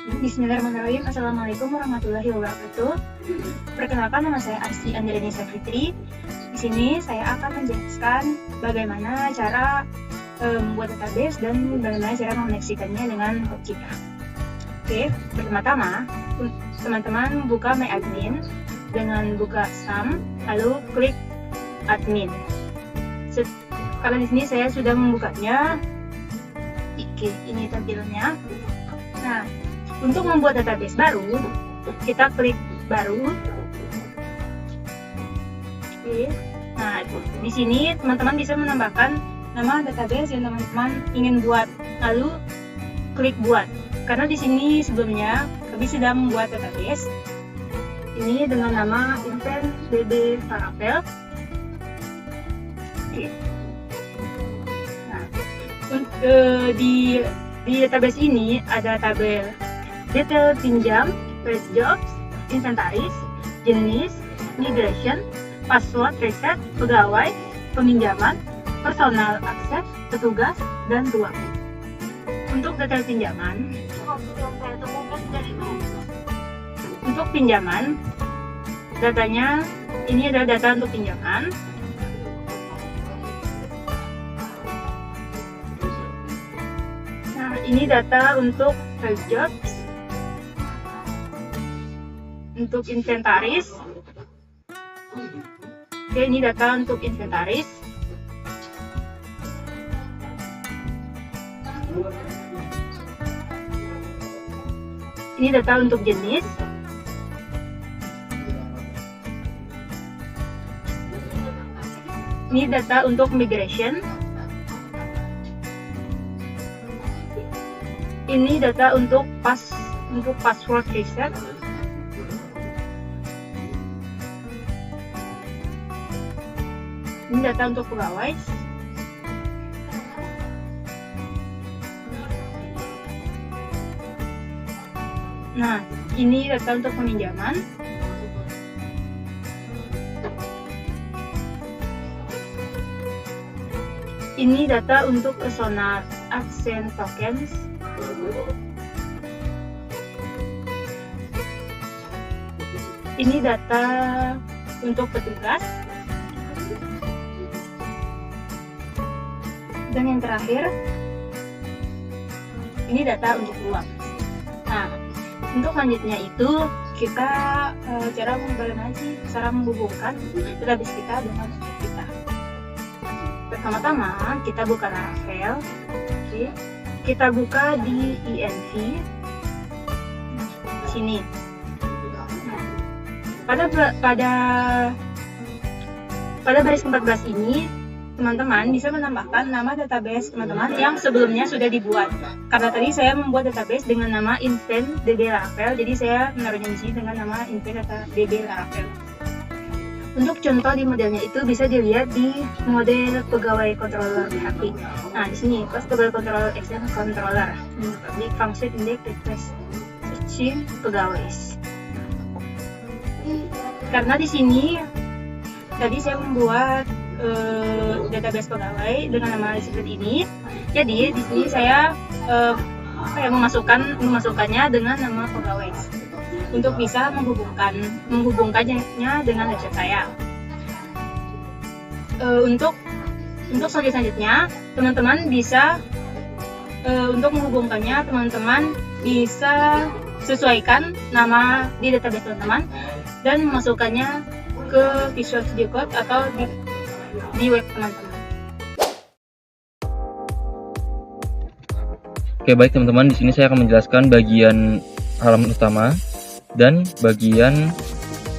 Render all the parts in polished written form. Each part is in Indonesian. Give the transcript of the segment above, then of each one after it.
Bismillahirrahmanirrahim. Assalamualaikum warahmatullahi wabarakatuh. Perkenalkan, nama saya Arsy Andrianisa Fitri. Di sini saya akan menjelaskan bagaimana cara membuat database dan bagaimana cara mengoneksikannya dengan Hotjika. Oke, pertama-tama teman-teman buka My Admin dengan buka SAM, lalu klik Admin. Kalau di sini saya sudah membukanya. Oke, ini tampilannya. Nah, untuk membuat database baru, kita klik baru. Oke. Nah, di sini teman-teman bisa menambahkan nama database yang teman-teman ingin buat, lalu klik buat. Karena di sini sebelumnya kami sudah membuat database ini dengan nama Invent DB Laravel. Oke. Nah, di database ini ada tabel detail pinjam, trace jobs, inventaris, jenis, migration, password reset, pegawai, peminjaman, personal access, petugas, dan ruang. Untuk detail pinjaman, datanya ini adalah data untuk pinjaman. Nah, ini data untuk trace jobs. Untuk inventaris, oke, ini data untuk inventaris. Ini data untuk jenis. Ini data untuk migration. Ini data untuk password reset. Ini data untuk pegawai. Nah, ini data untuk peminjaman. Ini data untuk personal access tokens. Ini data untuk petugas. Dan yang terakhir, ini data untuk ruang. Nah, untuk selanjutnya itu kita cara menghubungkan database kita dengan kita. Pertama-tama kita buka Laravel. Oke. Kita buka di env sini. Nah, pada baris 14 ini teman-teman bisa menambahkan nama database teman-teman yang sebelumnya sudah dibuat. Karena tadi saya membuat database dengan nama Invent DB Laravel, jadi saya menaruhnya di sini dengan nama Invent DB Laravel. Untuk contoh di modelnya itu bisa dilihat di model pegawai controller PHP. Nah, di sini pas pegawai controller action controller, public function index request searching pegawai. Karena di sini tadi saya membuat database pegawai dengan nama seperti ini. Jadi di sini saya memasukkannya dengan nama pegawai untuk bisa menghubungkannya dengan website saya. Untuk selanjutnya teman-teman bisa untuk menghubungkannya teman-teman bisa sesuaikan nama di database teman-teman dan memasukkannya ke Visual Studio Code atau di web teman-teman. Oke, baik teman-teman, di sini saya akan menjelaskan bagian halaman utama dan bagian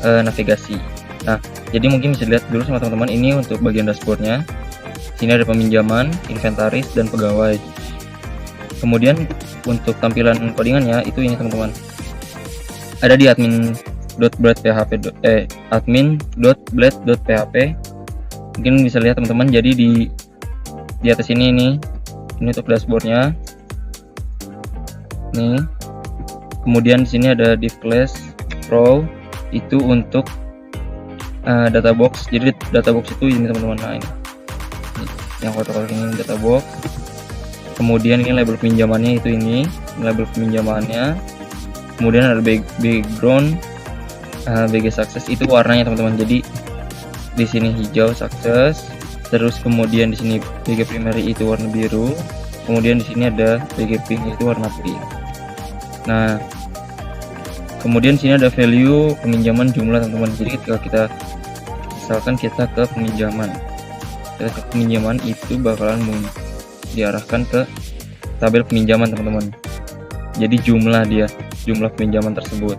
navigasi. Nah, jadi mungkin bisa dilihat dulu sama teman-teman ini untuk bagian dashboardnya. Sini ada peminjaman, inventaris, dan pegawai. Kemudian untuk tampilan codingannya itu ini teman-teman. Ada di admin.blade.php. Mungkin bisa lihat teman-teman, jadi di atas ini untuk dashboardnya. Nih. Kemudian di sini ada div class row, itu untuk data box. Jadi data box itu ini teman-teman. Nah, ini yang kotor-kotor ini data box. Kemudian ini label pinjamannya itu ini label pinjamannya. kemudian ada background BG Success itu warnanya teman-teman. Jadi di sini hijau Success, terus kemudian di sini BG Primary itu warna biru, kemudian di sini ada BG Pink itu warna pink. Nah, kemudian sini ada value peminjaman jumlah teman-teman. Jadi ketika kita misalkan kita ke peminjaman itu bakalan diarahkan ke tabel peminjaman teman-teman. Jadi jumlah peminjaman tersebut.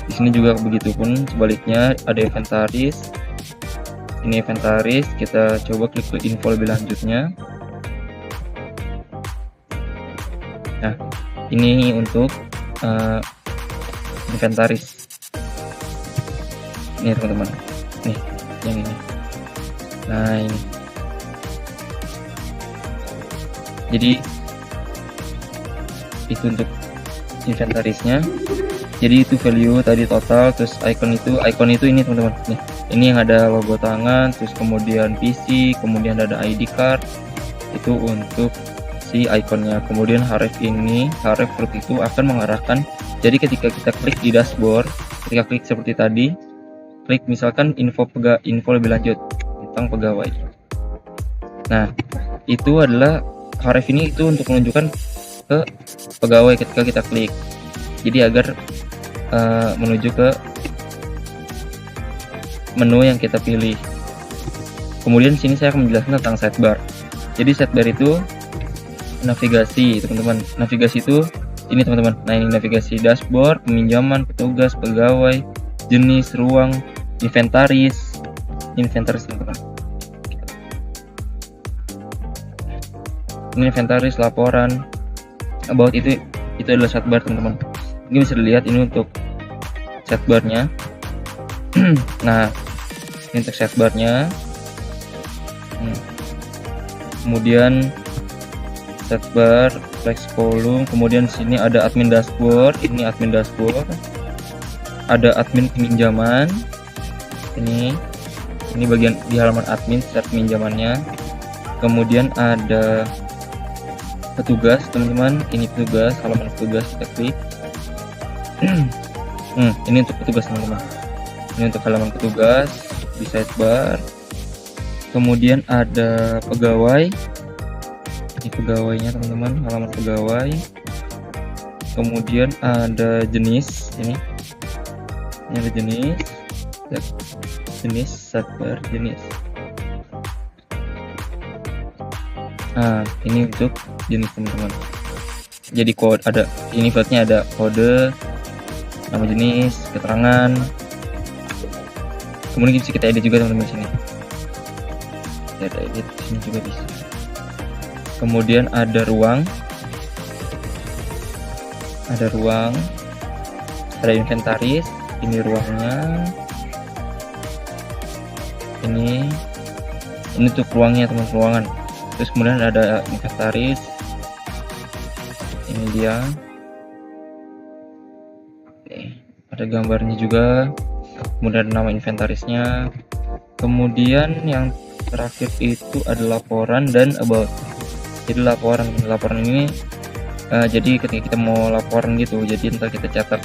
Di sini juga begitupun sebaliknya ada inventaris. Ini inventaris, kita coba klik ke info lebih lanjutnya. Nah, ini untuk inventaris. Ini teman-teman. Nih, yang ini. Nah, ini. Jadi itu untuk inventarisnya. Jadi itu value tadi total, terus icon itu ini teman-teman. Nih, ini yang ada logo tangan, terus kemudian PC, kemudian ada ID card. Itu untuk si ikonnya. Kemudian href fruit itu akan mengarahkan. Jadi ketika kita klik di dashboard, ketika klik seperti tadi, klik misalkan info lebih lanjut tentang pegawai. Nah, itu adalah href ini itu untuk menunjukkan ke pegawai ketika kita klik. Jadi agar menuju ke menu yang kita pilih. Kemudian sini saya akan menjelaskan tentang sidebar. Jadi sidebar itu navigasi teman-teman. Navigasi itu ini teman-teman. Nah, ini navigasi dashboard, peminjaman, petugas, pegawai, jenis, ruang, inventaris teman-teman. Ini inventaris, laporan, about itu adalah sidebar teman-teman. Ini bisa dilihat ini untuk sidebarnya. Nah, ini untuk sidebarnya. Kemudian sidebar, flex column, kemudian sini ada admin dashboard. Ini admin dashboard. Ada admin peminjaman. Ini bagian di halaman admin set peminjamannya. Kemudian ada petugas teman-teman. Ini petugas, halaman petugas, kita klik. Ini untuk petugas teman-teman. Ini untuk halaman petugas di sidebar. Kemudian ada pegawai. Ini pegawainya teman-teman, halaman pegawai. Kemudian ada jenis. Ini ada jenis sidebar jenis. Nah, ini untuk jenis teman-teman. Jadi kode ada, ini fieldnya ada kode, nama jenis, keterangan. Kemudian bisa kita edit juga teman-teman di sini. Kita edit di sini juga bisa. Kemudian ada ruang. Ada inventaris, ini ruangnya. Ini untuk ruangnya teman, ruangan. Terus kemudian ada inventaris. Ini dia. Ada gambarnya juga. Kemudian ada nama inventarisnya. Kemudian yang terakhir itu ada laporan dan about. Jadi laporan ini jadi ketika kita mau laporan gitu, jadi ntar kita catat.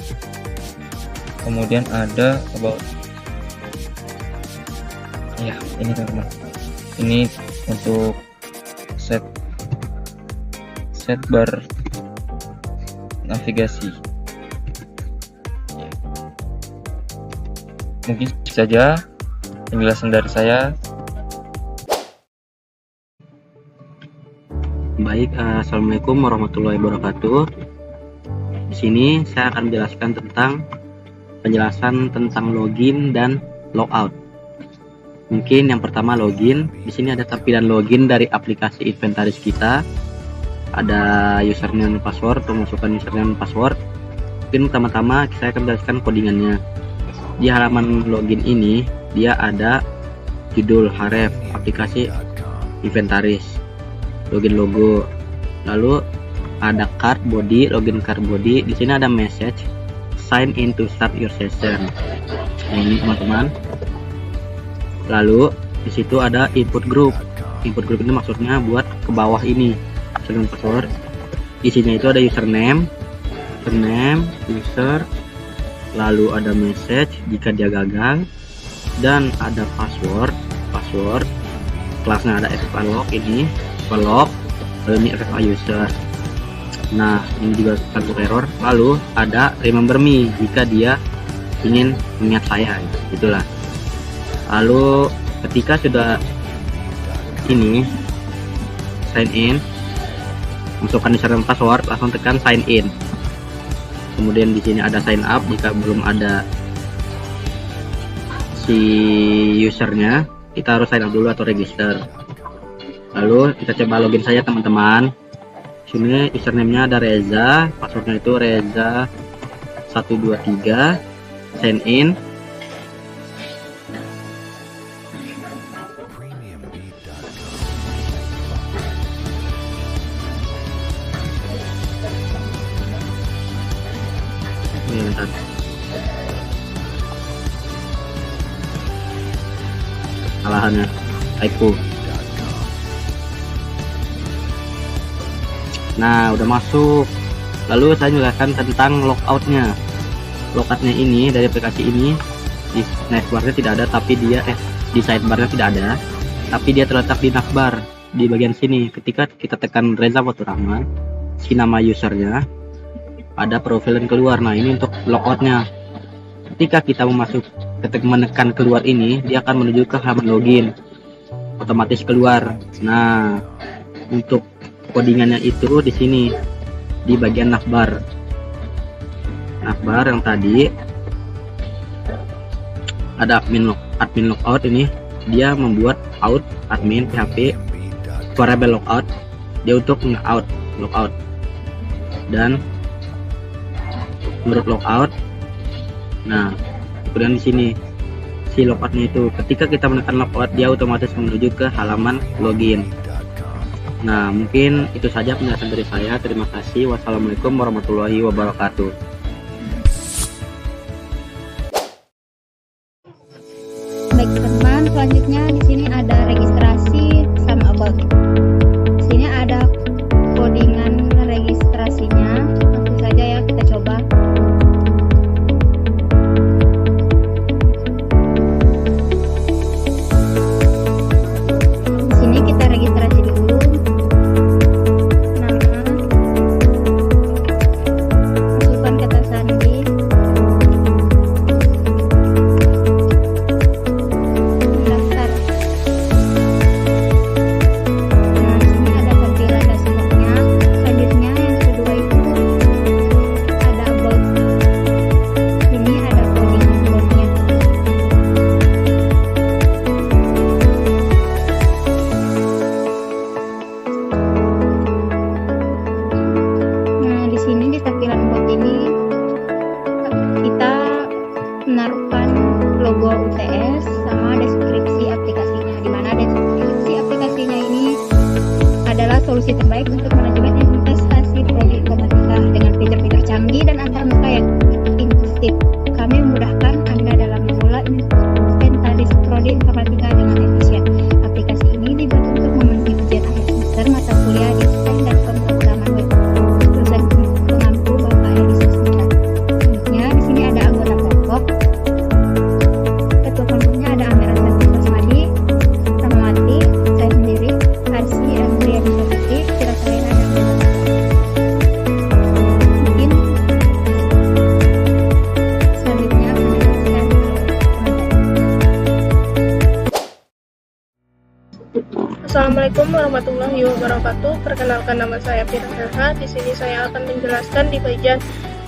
Kemudian ada about. Ya, ini teman-teman. Ini untuk sidebar navigasi. Mungkin saja penjelasan dari saya. Baik, assalamualaikum warahmatullahi wabarakatuh. Di sini saya akan menjelaskan tentang login dan logout. Mungkin yang pertama login. Di sini ada tampilan login dari aplikasi inventaris kita. Ada username dan password, pemasukan username dan password. Mungkin pertama-tama saya akan menjelaskan codingannya. Di halaman login ini dia ada judul, href, aplikasi inventaris, login logo, lalu ada card body, login card body. Di sini ada message sign in to start your session. Nah, ini teman-teman. Lalu di situ ada input group. Input group ini maksudnya buat ke bawah ini, username password. Isinya itu ada username, username user, lalu ada message jika dia gagal, dan ada password kelasnya ada FFA ini log, lalu ini FFA user. Nah, ini juga satu error. Lalu ada remember me jika dia ingin mengingat saya, itulah. Lalu ketika sudah ini sign in, masukkan username password, langsung tekan sign in. Kemudian di sini ada sign up jika belum ada si usernya, kita harus sign up dulu atau register. Lalu kita coba login saja teman-teman. Sini username-nya ada Reza, passwordnya itu Reza 123, sign in. Ini bentar. Kesalahannya typo. Nah, udah masuk. Lalu saya jelaskan tentang logoutnya. Logoutnya ini dari aplikasi ini di navbarnya tidak ada, tapi dia di sidebarnya tidak ada, tapi dia terletak di navbar di bagian sini. Ketika kita tekan Reza Faturrahman, si nama usernya, ada profil yang keluar. Nah, ini untuk logoutnya. Ketika kita menekan keluar ini, dia akan menuju ke halaman login, otomatis keluar. Nah, untuk codingannya itu di sini di bagian navbar yang tadi ada admin logout. Ini dia membuat out admin PHP variable logout, dia untuk logout. Dan menurut logout, nah kemudian di sini si logoutnya itu ketika kita menekan logout, dia otomatis menuju ke halaman login. Nah, mungkin itu saja penjelasan dari saya. Terima kasih. Wassalamualaikum warahmatullahi wabarakatuh. Baik teman, selanjutnya di sini ada registrasi sama about. Di sini ada codingan registrasinya. Langsung saja ya kita coba. Di sini kita registrasi dulu. Menaruhkan logo UTS sama deskripsi aplikasinya, di mana deskripsi aplikasinya ini adalah solusi terbaik untuk manajemen investasi prodi informatika dengan fitur-fitur canggih dan antarmuka yang inklusif. Kami memudahkan Anda dalam memulai inventaris prodi informatika dengan efisien. Aplikasi ini dibuat untuk memenuhi ujian akhir semester mata kuliah di STEM dan pemrograman web. Lulusan pengampu Bapak Elisa Sitra. Selanjutnya di sini ada anggota kelompok. Ketua kelompoknya ada Amira Sartika Smadi, Rahmawati, saya sendiri, Arsi Andriani Sofiti, Kira Salena, dan mungkin selanjutnya akan dijelaskan Assalamualaikum warahmatullahi wabarakatuh. Perkenalkan, nama saya Fira Selha. Di sini saya akan menjelaskan di bagian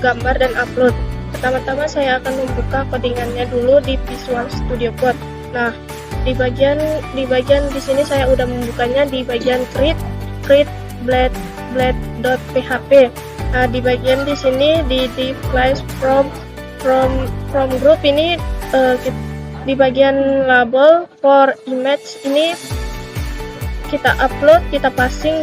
gambar dan upload. Pertama-tama saya akan membuka codingannya dulu di Visual Studio Code. Nah, di bagian di sini saya udah membukanya di bagian create blade.php. Nah, di bagian di sini di device from group ini di bagian label for image ini kita upload, kita passing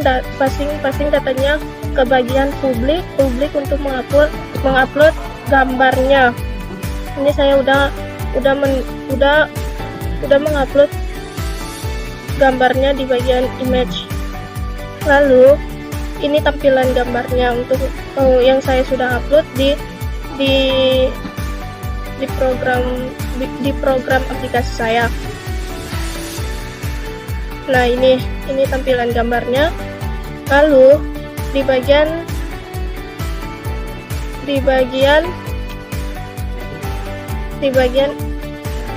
datanya ke bagian publik untuk mengupload gambarnya. Ini saya udah mengupload gambarnya di bagian image. Lalu ini tampilan gambarnya untuk yang saya sudah upload di program aplikasi saya. Nah, ini tampilan gambarnya. Lalu di bagian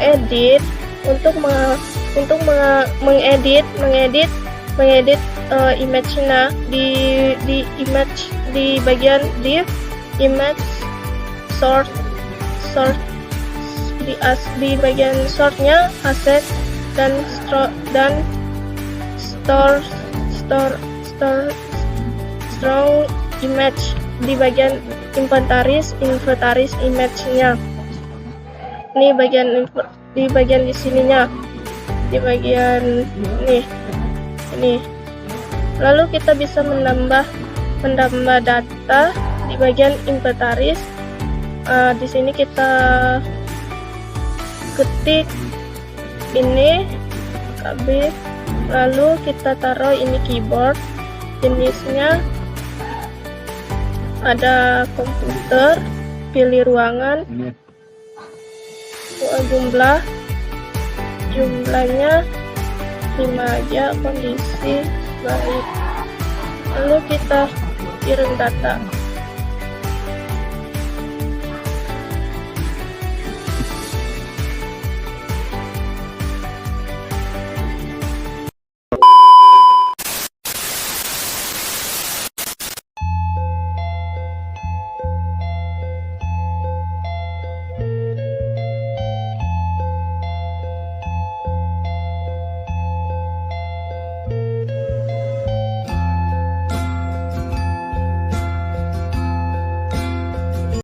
edit untuk mengedit image-nya di bagian div image sort di bagian sortnya asset dan strong image di bagian inventaris image-nya. Ini di bagian di sininya, di bagian ini. Lalu kita bisa menambah data di bagian inventaris. Di sini kita ketik ini KB, lalu kita taruh ini keyboard, jenisnya ada komputer, pilih ruangan, jumlahnya 5 aja, kondisi baik, lalu kita kirim data.